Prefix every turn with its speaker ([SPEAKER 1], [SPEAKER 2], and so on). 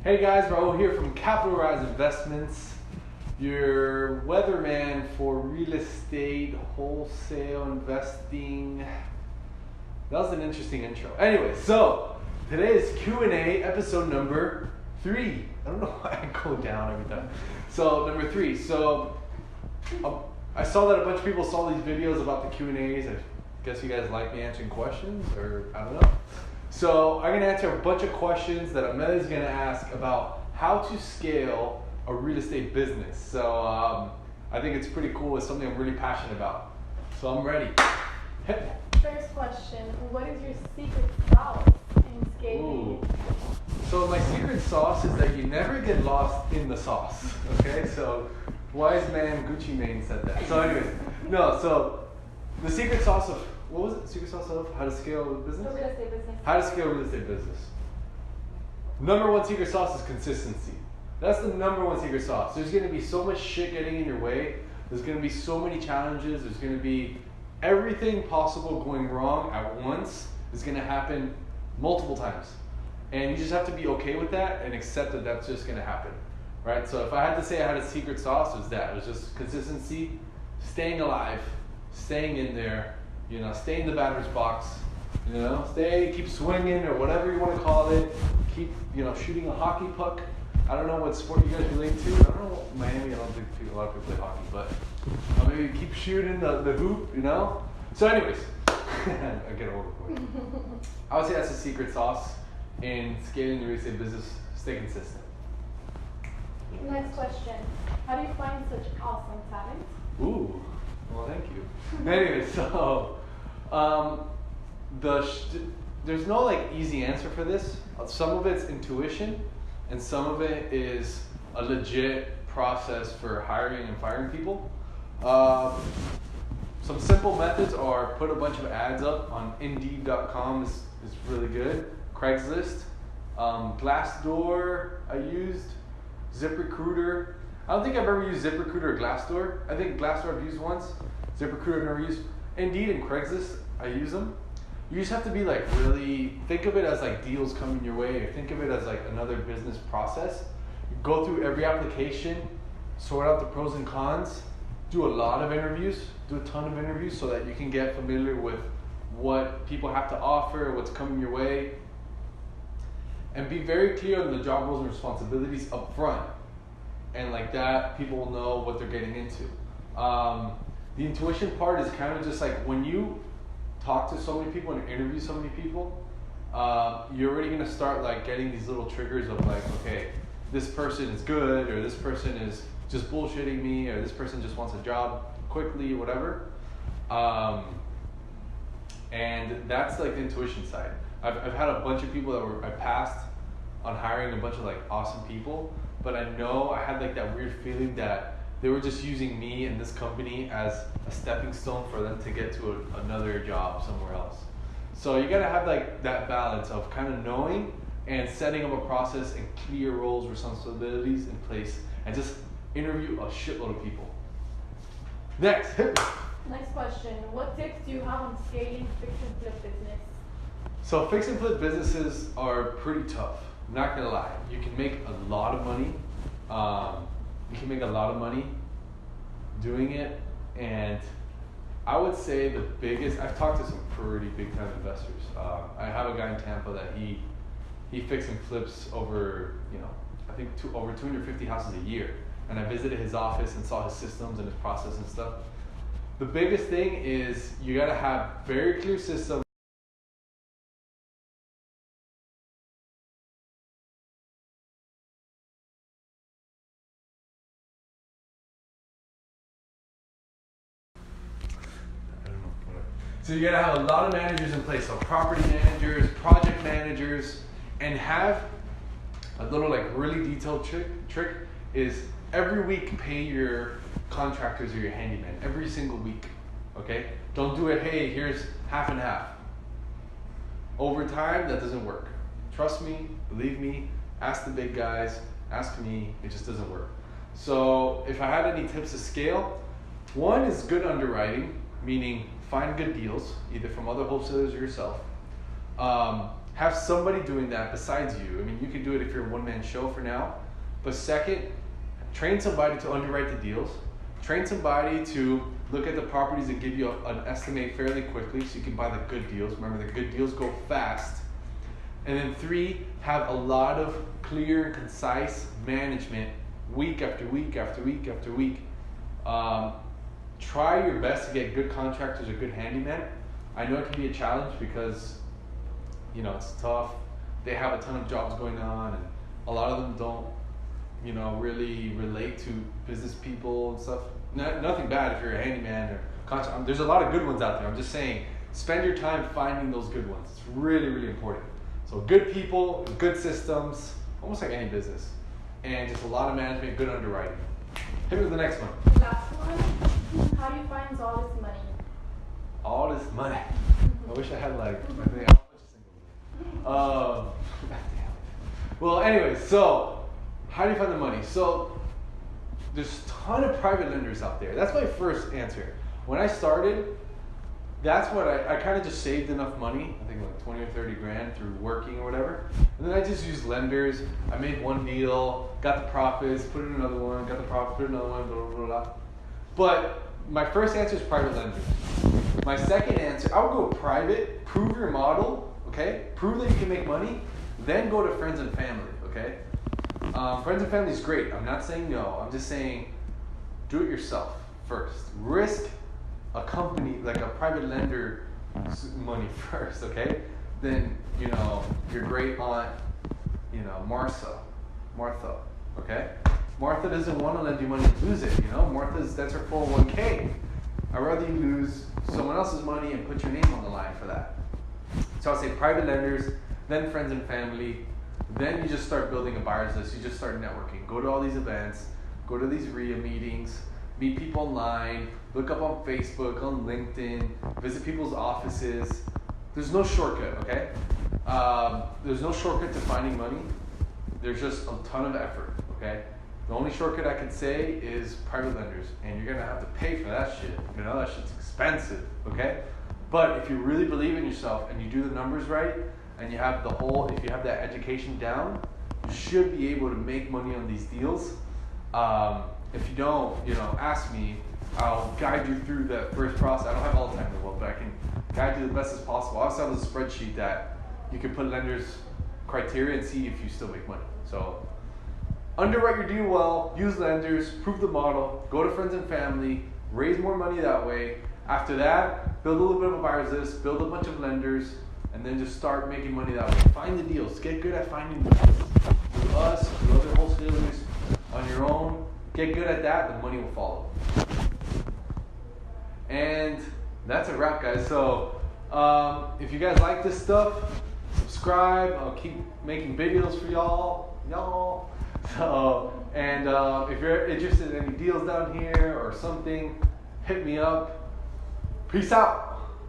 [SPEAKER 1] Hey guys, Raul here from Capital Rise Investments, your weatherman for real estate, wholesale investing. That was an interesting intro. Anyway, so today is Q&A episode number 3. I don't know why I go down every time. So number 3. So I saw that a bunch of people saw these videos about the Q&As. I guess you guys like me answering questions, or I don't know. So I'm going to answer a bunch of questions that Amelia is going to ask about how to scale a real estate business. So I think it's pretty cool. It's something I'm really passionate about. So I'm ready.
[SPEAKER 2] First question, what is your secret sauce in scaling?
[SPEAKER 1] So my secret sauce is that you never get lost in the sauce. Okay, so wise man Gucci Mane said that. So anyways, so the secret sauce of, what was it? The secret sauce of how to scale a business?
[SPEAKER 2] The real estate business.
[SPEAKER 1] How to scale a real estate business. Number one secret sauce is consistency. That's the number one secret sauce. There's going to be so much shit getting in your way. There's going to be so many challenges. There's going to be everything possible going wrong at once is going to happen multiple times. And you just have to be okay with that and accept that that's just going to happen. Right? So if I had to say I had a secret sauce, it was that. It was just consistency, staying alive, staying in there, stay in the batter's box, keep swinging or whatever you want to call it. Keep, shooting a hockey puck. I don't know what sport you guys relate to. I don't know, Miami, I don't think a lot of people play hockey, but maybe keep shooting the hoop, So anyways, I get older quick. I would say that's the secret sauce in scaling the real estate business. Stay consistent.
[SPEAKER 2] Next question, how do you find such awesome talent?
[SPEAKER 1] Ooh, well, thank you. Anyway, so there's no easy answer for this. Some of it's intuition, and some of it is a legit process for hiring and firing people. Some simple methods are put a bunch of ads up on Indeed.com is really good. Craigslist, Glassdoor I used, ZipRecruiter. I don't think I've ever used ZipRecruiter or Glassdoor. I think Glassdoor I've used once. ZipRecruiter I've never used. Indeed and Craigslist, I use them. You just have to be really, think of it as deals coming your way, or think of it as another business process. You go through every application, sort out the pros and cons, do a lot of interviews, do a ton of interviews so that you can get familiar with what people have to offer, what's coming your way, and be very clear on the job roles and responsibilities up front. And like that, people will know what they're getting into. The intuition part is kind of just when you talk to so many people and interview so many people, you're already going to start getting these little triggers of okay, this person is good, or this person is just bullshitting me, or this person just wants a job quickly, or whatever. And that's the intuition side. I've had a bunch of people that I passed on hiring a bunch of awesome people, but I know I had that weird feeling that they were just using me and this company as a stepping stone for them to get to another job somewhere else. So you gotta have that balance of kind of knowing and setting up a process and clear roles, responsibilities in place, and just interview a shitload of people. Next
[SPEAKER 2] question, what tips do you have on scaling fix and flip business?
[SPEAKER 1] So fix and flip businesses are pretty tough. I'm not gonna lie. You can make a lot of money. Doing it, and I would say the biggest. I've talked to some pretty big time investors. I have a guy in Tampa that he fixes and flips over I think over 250 houses a year, and I visited his office and saw his systems and his process and stuff. The biggest thing is you gotta have very clear systems. So you gotta have a lot of managers in place, so property managers, project managers, and have a little really detailed trick is every week pay your contractors or your handyman every single week, okay? Don't do it, hey, here's half and half. Over time, that doesn't work. Trust me, believe me, ask the big guys, ask me, it just doesn't work. So if I had any tips to scale, one is good underwriting, meaning find good deals, either from other wholesalers or yourself. have somebody doing that besides you. I mean, you can do it if you're a one-man show for now. But second, train somebody to underwrite the deals. Train somebody to look at the properties and give you an estimate fairly quickly so you can buy the good deals. Remember, the good deals go fast. And then 3, have a lot of clear and concise management week after week after week after week. Try your best to get good contractors or good handyman. I know it can be a challenge because, you know, it's tough. They have a ton of jobs going on, and a lot of them don't, you know, really relate to business people and stuff. Nothing bad if you're a handyman or contractor. There's a lot of good ones out there. I'm just saying, spend your time finding those good ones. It's really, really important. So good people, good systems, almost like any business, and just a lot of management, good underwriting. Hit me with the next one.
[SPEAKER 2] Last one. How do you find all this money?
[SPEAKER 1] All this money. I wish I had like, I think well, anyways, so how do you find the money? So there's a ton of private lenders out there. That's my first answer. When I started, that's what I kind of just saved enough money, I think like 20 or 30 grand through working or whatever. And then I just used lenders. I made one deal, got the profits, put in another one, got the profits, put in another one, blah, blah, blah, blah. But my first answer is private lenders. My second answer, I would go private, prove your model, okay? Prove that you can make money, then go to friends and family, okay? Friends and family is great. I'm not saying no. I'm just saying do it yourself first. Risk a company, like a private lender money first, okay? Then, you know, your great aunt, you know, Martha, okay? Martha doesn't want to lend you money and lose it, you know? That's her 401k. I'd rather you lose someone else's money and put your name on the line for that. So I'll say private lenders, then friends and family, then you just start building a buyer's list. You just start networking. Go to all these events, go to these RIA meetings, meet people online, look up on Facebook, on LinkedIn, visit people's offices. There's no shortcut, okay? There's no shortcut to finding money. There's just a ton of effort, okay? The only shortcut I can say is private lenders, and you're gonna have to pay for that shit. You know, that shit's expensive, okay? But if you really believe in yourself and you do the numbers right, and you have if you have that education down, you should be able to make money on these deals. If you don't, you know, ask me. I'll guide you through that first process. I don't have all the time in the world, but I can guide you the best as possible. I also have a spreadsheet that you can put lenders' criteria and see if you still make money. So underwrite your deal well, use lenders, prove the model, go to friends and family, raise more money that way. After that, build a little bit of a buyer's list, build a bunch of lenders, and then just start making money that way. Find the deals. Get good at finding the deals. Through us, through other wholesalers, on your own. Get good at that, the money will follow. And that's a wrap, guys. So if you guys like this stuff, subscribe. I'll keep making videos for y'all. So, and if you're interested in any deals down here or something, hit me up. Peace out.